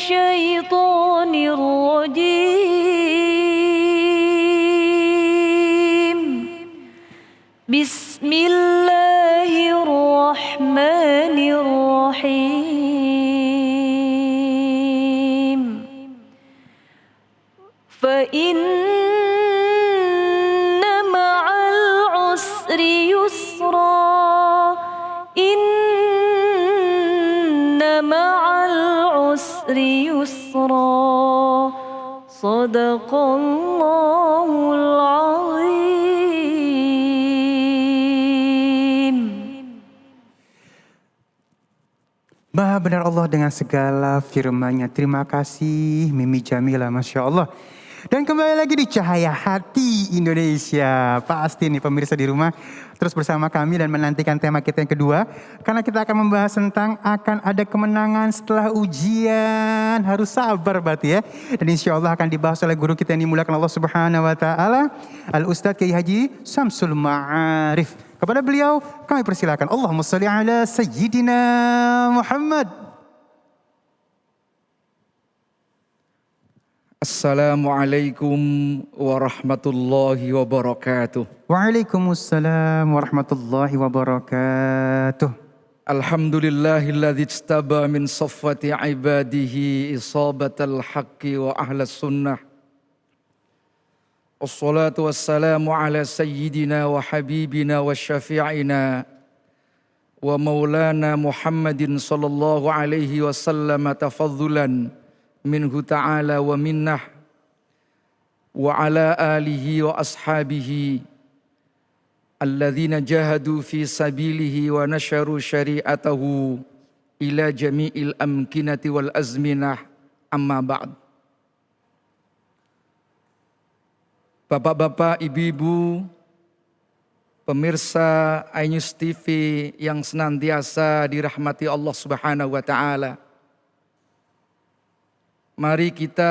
الشيطان الرجيم بسم الله الرحمن الرحيم فإن مع العسر يسرا إن مع العسر يسرا صدق الله العظيم. Maha benar Allah dengan segala firman-Nya. Terima kasih Mimi Jamila, Masya Allah. Dan kembali lagi di Cahaya Hati Indonesia. Pasti nih pemirsa di rumah terus bersama kami dan menantikan tema kita yang kedua. Karena kita akan membahas tentang akan ada kemenangan setelah ujian. Harus sabar berarti ya. Dan insya Allah akan dibahas oleh guru kita yang dimuliakan Allah Subhanahu Wa Taala, Al-Ustadz Kiai Haji Samsul Ma'arif. Kepada beliau kami persilakan. Allahumma sholli ala Sayyidina Muhammad. Assalamualaikum warahmatullahi wabarakatuh. Waalaikumsalam warahmatullahi wabarakatuh. Alhamdulillahilladzi ijtaba min saffati ibadihi isabatal haqqi wa ahlas sunnah. Wassalatu wassalamu ala sayyidina wa habibina wa syafi'ina wa maulana Muhammadin sallallahu alaihi wasallam tafadzulan minhu ta'ala wa minnah wa ala alihi wa ashabihi alladzina jahadu fi sabilihi wa nasharu syari'atahu ila jami'il amkinati wal azminah amma ba'd. Bapak-bapak, ibu-ibu, pemirsa iNews TV yang senantiasa dirahmati Allah Subhanahu wa taala. Mari kita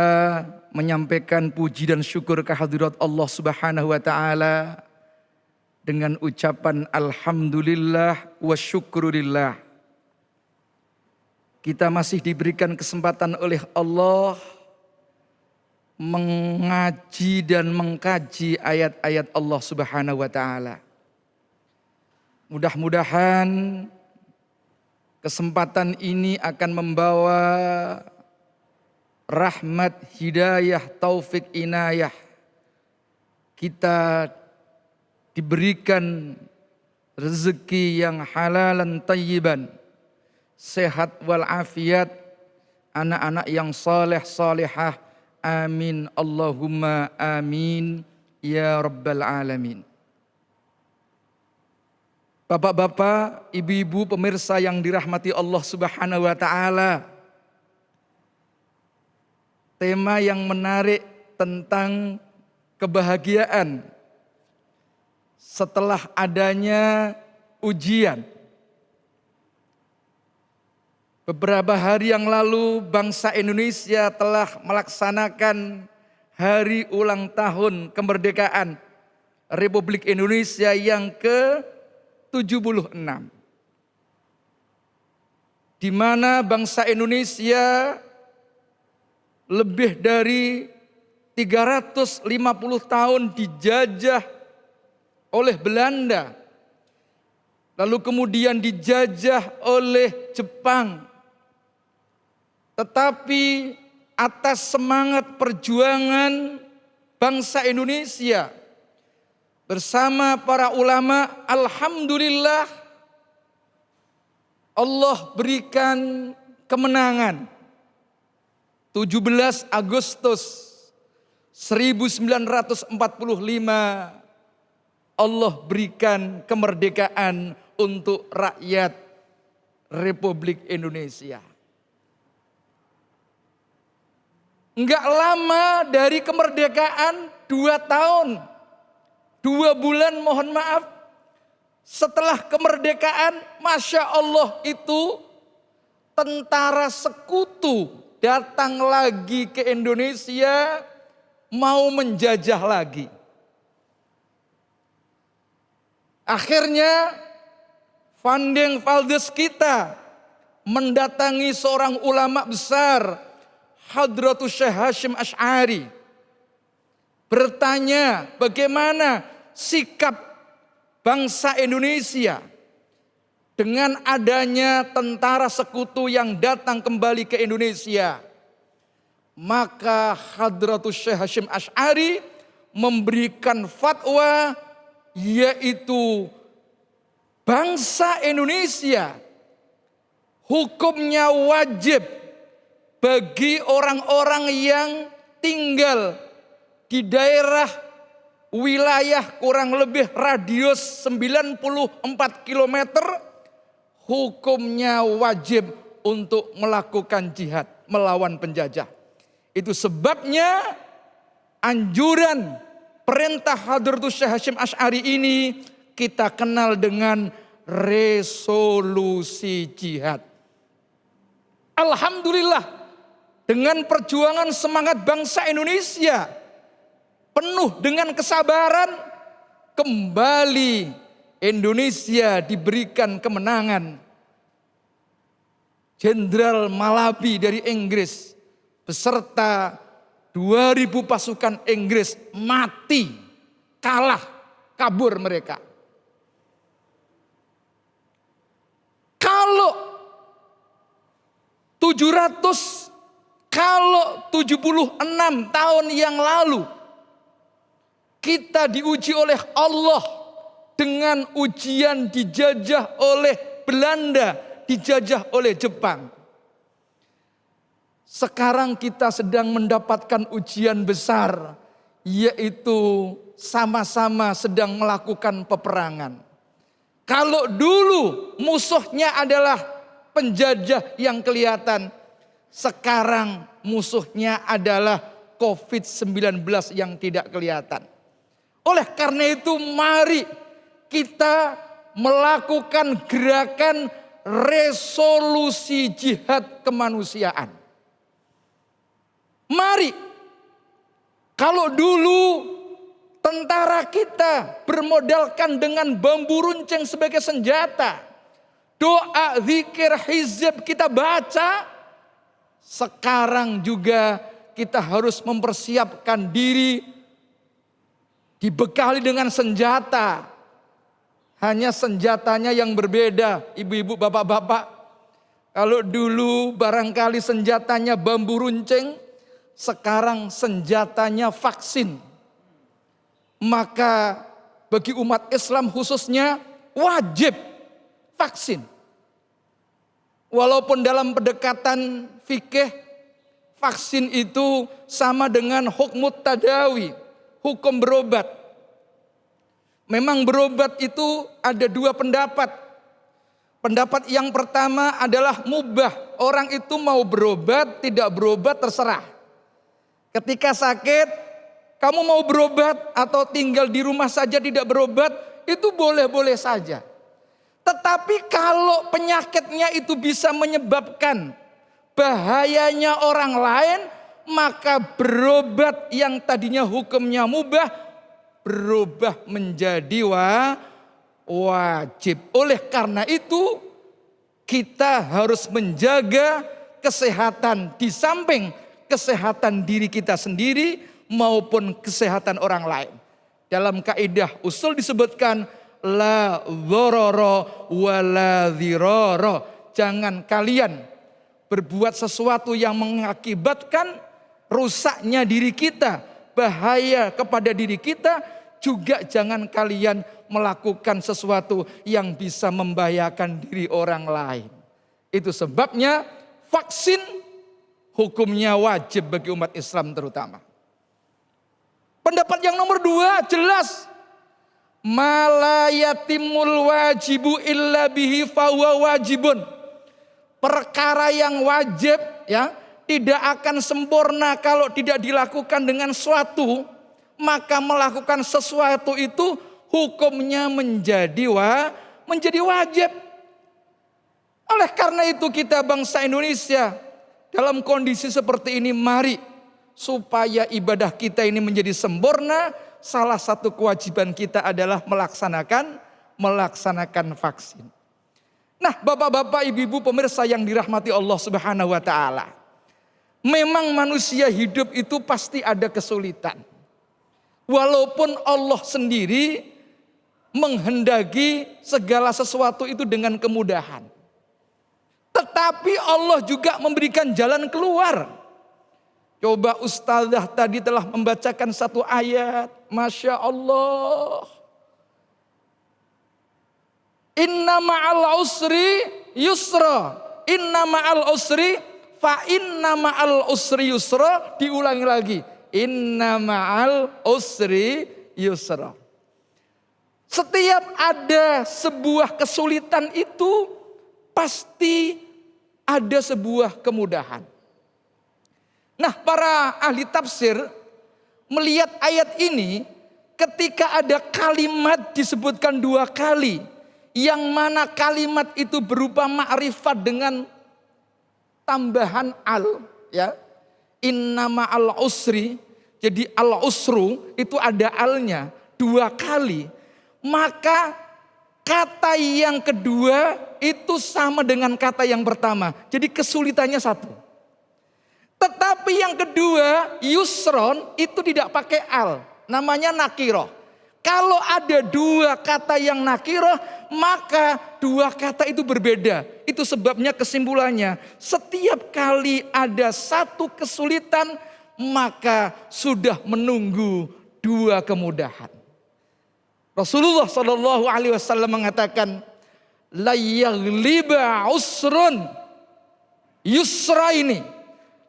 menyampaikan puji dan syukur kehadirat Allah Subhanahu wa taala dengan ucapan alhamdulillah wa syukurillah. Kita masih diberikan kesempatan oleh Allah mengaji dan mengkaji ayat-ayat Allah Subhanahu wa taala. Mudah-mudahan kesempatan ini akan membawa rahmat, hidayah, taufik, inayah. Kita diberikan rezeki yang halalan tayyiban, sehat walafiat, anak-anak yang saleh salihah. Amin Allahumma amin ya rabbal alamin. Bapak-bapak, ibu-ibu, pemirsa yang dirahmati Allah Subhanahu wa taala. Tema yang menarik tentang kebahagiaan setelah adanya ujian. Beberapa hari yang lalu bangsa Indonesia telah melaksanakan hari ulang tahun kemerdekaan Republik Indonesia yang ke-76. Di mana bangsa Indonesia lebih dari 350 tahun dijajah oleh Belanda. Lalu kemudian dijajah oleh Jepang. Tetapi atas semangat perjuangan bangsa Indonesia bersama para ulama, alhamdulillah Allah berikan kemenangan. 17 Agustus 1945 Allah berikan kemerdekaan untuk rakyat Republik Indonesia. Enggak lama dari kemerdekaan, 2 tahun, 2 bulan mohon maaf. Setelah kemerdekaan, Masya Allah itu tentara sekutu datang lagi ke Indonesia mau menjajah lagi. Akhirnya Vandeng Valdes kita mendatangi seorang ulama besar Hadratus Syekh Hasyim Asy'ari bertanya bagaimana sikap bangsa Indonesia dengan adanya tentara sekutu yang datang kembali ke Indonesia. Maka Hadratus Syekh Hasyim Asy'ari memberikan fatwa, yaitu bangsa Indonesia hukumnya wajib bagi orang-orang yang tinggal di daerah wilayah kurang lebih radius 94 km, hukumnya wajib untuk melakukan jihad melawan penjajah. Itu sebabnya anjuran perintah Hadratus Syekh Hasyim Asy'ari ini kita kenal dengan resolusi jihad. Alhamdulillah, dengan perjuangan semangat bangsa Indonesia penuh dengan kesabaran, kembali Indonesia diberikan kemenangan. Jenderal Malabi dari Inggris beserta 2000 pasukan Inggris mati, kalah, kabur mereka. Kalau 76 tahun yang lalu kita diuji oleh Allah dengan ujian dijajah oleh Belanda, dijajah oleh Jepang. Sekarang kita sedang mendapatkan ujian besar, yaitu sama-sama sedang melakukan peperangan. Kalau dulu musuhnya adalah penjajah yang kelihatan, sekarang musuhnya adalah COVID-19 yang tidak kelihatan. Oleh karena itu mari kita melakukan gerakan resolusi jihad kemanusiaan. Mari, kalau dulu tentara kita bermodalkan dengan bambu runcing sebagai senjata, doa, zikir, hizb kita baca, sekarang juga kita harus mempersiapkan diri, dibekali dengan senjata. Hanya senjatanya yang berbeda, ibu-ibu, bapak-bapak. Kalau dulu barangkali senjatanya bambu runcing, sekarang senjatanya vaksin. Maka bagi umat Islam khususnya wajib vaksin. Walaupun dalam pendekatan fikih, vaksin itu sama dengan hukmut tadawi, hukum berobat. Memang berobat itu ada dua pendapat. Pendapat yang pertama adalah mubah. Orang itu mau berobat, tidak berobat terserah. Ketika sakit, kamu mau berobat atau tinggal di rumah saja tidak berobat, itu boleh-boleh saja. Tetapi kalau penyakitnya itu bisa menyebabkan bahayanya orang lain, maka berobat yang tadinya hukumnya mubah, berubah menjadi wajib. Oleh karena itu, kita harus menjaga kesehatan di samping kesehatan diri kita sendiri maupun kesehatan orang lain. Dalam kaidah usul disebutkan la dzarara wa la dzirara. Jangan kalian berbuat sesuatu yang mengakibatkan rusaknya diri kita, bahaya kepada diri kita, juga jangan kalian melakukan sesuatu yang bisa membahayakan diri orang lain. Itu sebabnya vaksin hukumnya wajib bagi umat Islam terutama. Pendapat yang nomor 2 jelas. Ma yatimul wajibu illa bihi fahuwa wajibun. Perkara yang wajib ya tidak akan sempurna kalau tidak dilakukan dengan suatu, maka melakukan sesuatu itu hukumnya menjadi wajib. Oleh karena itu kita bangsa Indonesia dalam kondisi seperti ini, mari supaya ibadah kita ini menjadi sempurna, salah satu kewajiban kita adalah melaksanakan vaksin. Nah, bapak-bapak, ibu-ibu, pemirsa yang dirahmati Allah Subhanahu wa taala. Memang manusia hidup itu pasti ada kesulitan. Walaupun Allah sendiri menghendaki segala sesuatu itu dengan kemudahan. Tetapi Allah juga memberikan jalan keluar. Coba ustazah tadi telah membacakan satu ayat. Masya Allah. Inna ma'al usri yusra. Inna ma'al usri fa inna ma'al usri yusra. Diulangi lagi. Inna ma'al usri yusra. Setiap ada sebuah kesulitan itu pasti ada sebuah kemudahan. Nah, para ahli tafsir melihat ayat ini ketika ada kalimat disebutkan 2 kali, yang mana kalimat itu berupa ma'rifat dengan tambahan al, ya. Inna ma'al usri, jadi al usru itu ada alnya 2 kali. Maka kata yang kedua itu sama dengan kata yang pertama. Jadi kesulitannya satu. Tetapi yang kedua, yusron itu tidak pakai al. Namanya nakiroh. Kalau ada 2 kata yang nakiroh, maka 2 kata itu berbeda. Itu sebabnya kesimpulannya. Setiap kali ada satu kesulitan, maka sudah menunggu 2 kemudahan. Rasulullah SAW mengatakan, la yaghliba usrun yusra ini.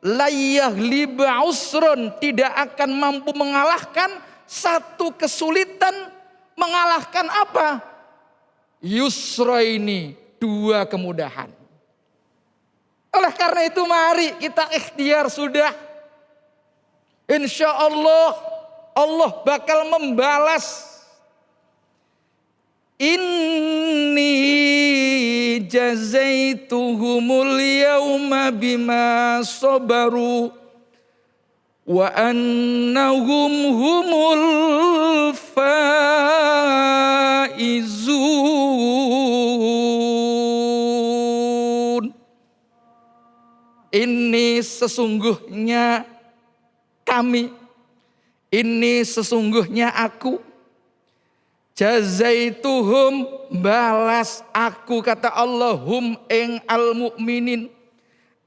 La yaghliba usrun, tidak akan mampu mengalahkan satu kesulitan. Mengalahkan apa? Yusra ini, 2 kemudahan. Oleh karena itu mari kita ikhtiar sudah. Insya Allah, Allah bakal membalas. Inni jazaituhumul yawma bima sabaru wa annahum humul faizun. Ini sesungguhnya kami, ini sesungguhnya aku. Jazaituhum, balas aku, kata Allah, hum ing al mukminin,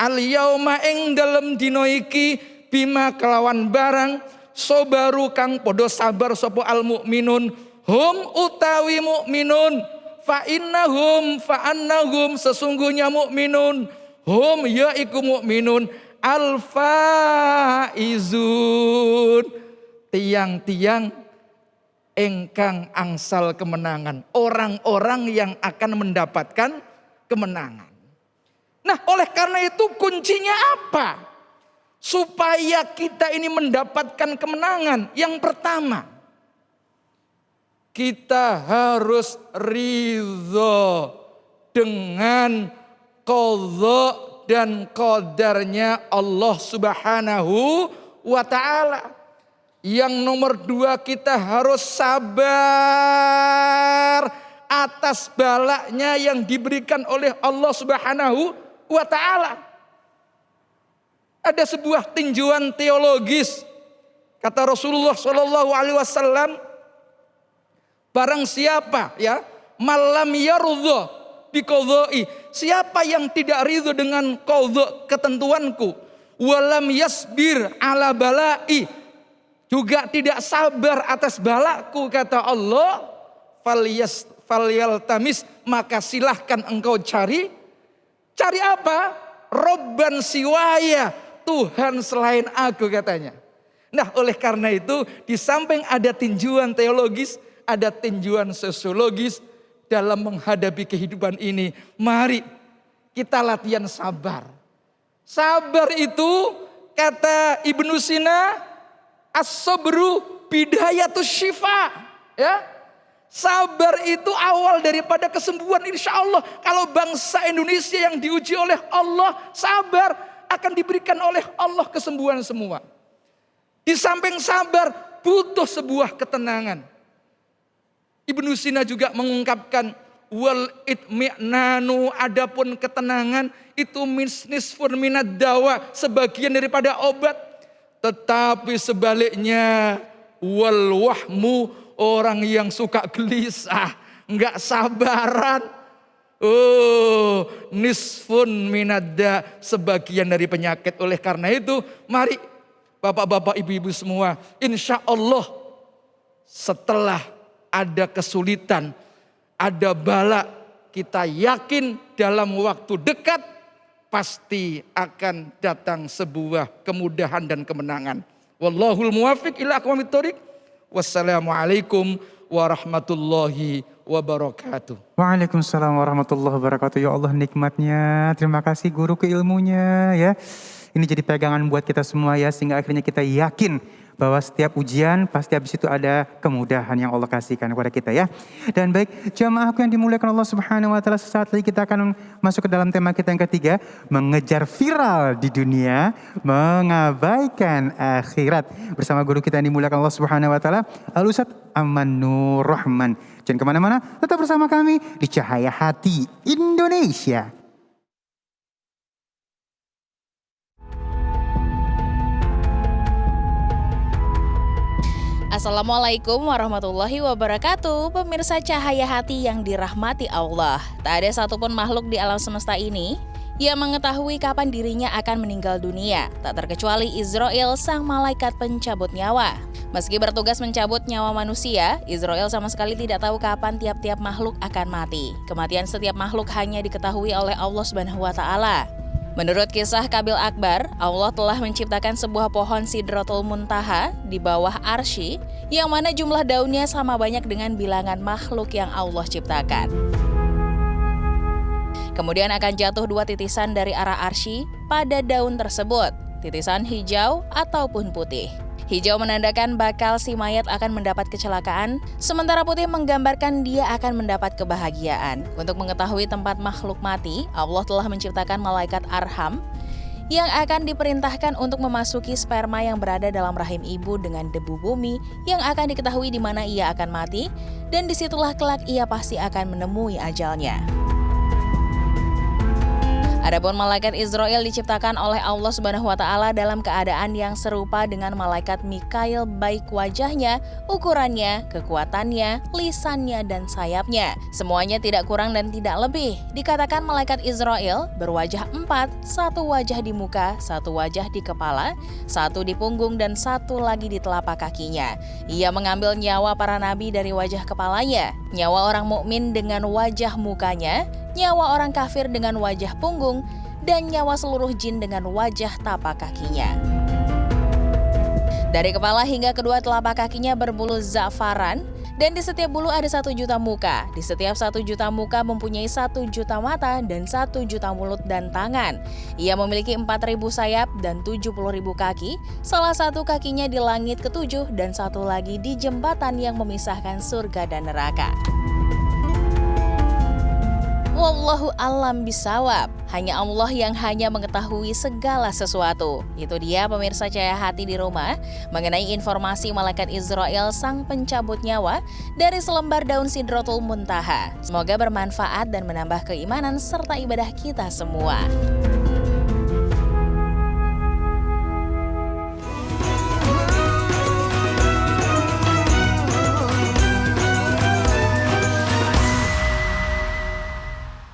al yauma ing dalem dina iki, bima kelawan barang, sobaru kang podo sabar sapa al mukminun, hum utawi mukminun, fa innahum fa annahum sesungguhnya mukminun, hum yaiku mukminun, al faizun, tiang-tiang engkang angsal kemenangan. Orang-orang yang akan mendapatkan kemenangan. Nah, oleh karena itu kuncinya apa? Supaya kita ini mendapatkan kemenangan. Yang pertama, kita harus ridho dengan qadha dan qadarnya Allah Subhanahu wa ta'ala. Yang nomor 2, kita harus sabar atas balanya yang diberikan oleh Allah Subhanahu wa ta'ala. Ada sebuah tinjauan teologis, kata Rasulullah SAW, barang siapa ya malam yardha bi qadha'i, siapa yang tidak ridho dengan qadha ketentuanku, walam yasbir ala bala'i, juga tidak sabar atas balaku, kata Allah, falyaltamis, maka silahkan engkau cari apa? Robban siwaya, Tuhan selain aku, katanya. Nah, oleh karena itu di samping ada tinjauan teologis, ada tinjauan sosiologis dalam menghadapi kehidupan ini. Mari kita latihan sabar. Sabar itu kata Ibnu Sina, as-sabru bidayatus syifa, ya. Sabar itu awal daripada kesembuhan, insya Allah. Kalau bangsa Indonesia yang diuji oleh Allah sabar, akan diberikan oleh Allah kesembuhan semua. Di samping sabar butuh sebuah ketenangan. Ibnu Sina juga mengungkapkan, wal itmi'nanu, adapun ketenangan itu nisfun minad dawa, sebagian daripada obat. Tetapi sebaliknya wal wahmu, orang yang suka gelisah, enggak sabaran, nisfun minadda, sebagian dari penyakit. Oleh karena itu mari bapak-bapak ibu-ibu semua, insya Allah setelah ada kesulitan, ada bala, kita yakin dalam waktu dekat pasti akan datang sebuah kemudahan dan kemenangan. Wallahul muwaffiq ila aqwamit thoriq. Wassalamualaikum warahmatullahi wabarakatuh. Waalaikumsalam warahmatullahi wabarakatuh. Ya Allah, nikmatnya. Terima kasih guru keilmunya ya. Ini jadi pegangan buat kita semua ya, sehingga akhirnya kita yakin bahwa setiap ujian pasti habis itu ada kemudahan yang Allah kasihkan kepada kita ya. Dan baik, jamaahku yang dimuliakan Allah Subhanahu wa taala, sesaat lagi kita akan masuk ke dalam tema kita yang ketiga, mengejar viral di dunia, mengabaikan akhirat. Bersama guru kita yang dimuliakan Allah Subhanahu wa taala, Al-Ustadz Amanur Rahman. Jangan kemana-mana, tetap bersama kami di Cahaya Hati Indonesia. Assalamualaikum warahmatullahi wabarakatuh. Pemirsa Cahaya Hati yang dirahmati Allah, tak ada satupun makhluk di alam semesta ini yang mengetahui kapan dirinya akan meninggal dunia, tak terkecuali Israel, sang malaikat pencabut nyawa. Meski bertugas mencabut nyawa manusia, Israel sama sekali tidak tahu kapan tiap-tiap makhluk akan mati. Kematian setiap makhluk hanya diketahui oleh Allah Subhanahu wa taala. Menurut kisah Kabil Akbar, Allah telah menciptakan sebuah pohon Sidratul Muntaha di bawah Arsy, yang mana jumlah daunnya sama banyak dengan bilangan makhluk yang Allah ciptakan. Kemudian akan jatuh 2 titisan dari arah Arsy pada daun tersebut, titisan hijau ataupun putih. Hijau menandakan bakal si mayat akan mendapat kecelakaan, sementara putih menggambarkan dia akan mendapat kebahagiaan. Untuk mengetahui tempat makhluk mati, Allah telah menciptakan malaikat Arham yang akan diperintahkan untuk memasuki sperma yang berada dalam rahim ibu dengan debu bumi yang akan diketahui di mana ia akan mati, dan disitulah kelak ia pasti akan menemui ajalnya. Adapun malaikat Israel diciptakan oleh Allah Subhanahu wa taala dalam keadaan yang serupa dengan malaikat Mikail, baik wajahnya, ukurannya, kekuatannya, lisannya, dan sayapnya. Semuanya tidak kurang dan tidak lebih. Dikatakan malaikat Israel berwajah 4, 1 wajah di muka, 1 wajah di kepala, 1 di punggung, dan 1 lagi di telapak kakinya. Ia mengambil nyawa para nabi dari wajah kepalanya, nyawa orang mukmin dengan wajah mukanya, nyawa orang kafir dengan wajah punggung, dan nyawa seluruh jin dengan wajah tapak kakinya. Dari kepala hingga kedua telapak kakinya berbulu za'faran, dan di setiap bulu ada 1 juta muka. Di setiap 1 juta muka mempunyai 1 juta mata dan 1 juta mulut dan tangan. Ia memiliki 4.000 sayap dan 70.000 kaki, salah satu kakinya di langit ke-7 dan 1 lagi di jembatan yang memisahkan surga dan neraka. Wallahu a'lam bishawab. Hanya Allah yang hanya mengetahui segala sesuatu. Itu dia pemirsa Cahaya Hati di rumah mengenai informasi malaikat Israel, sang pencabut nyawa dari selembar daun Sidratul Muntaha. Semoga bermanfaat dan menambah keimanan serta ibadah kita semua.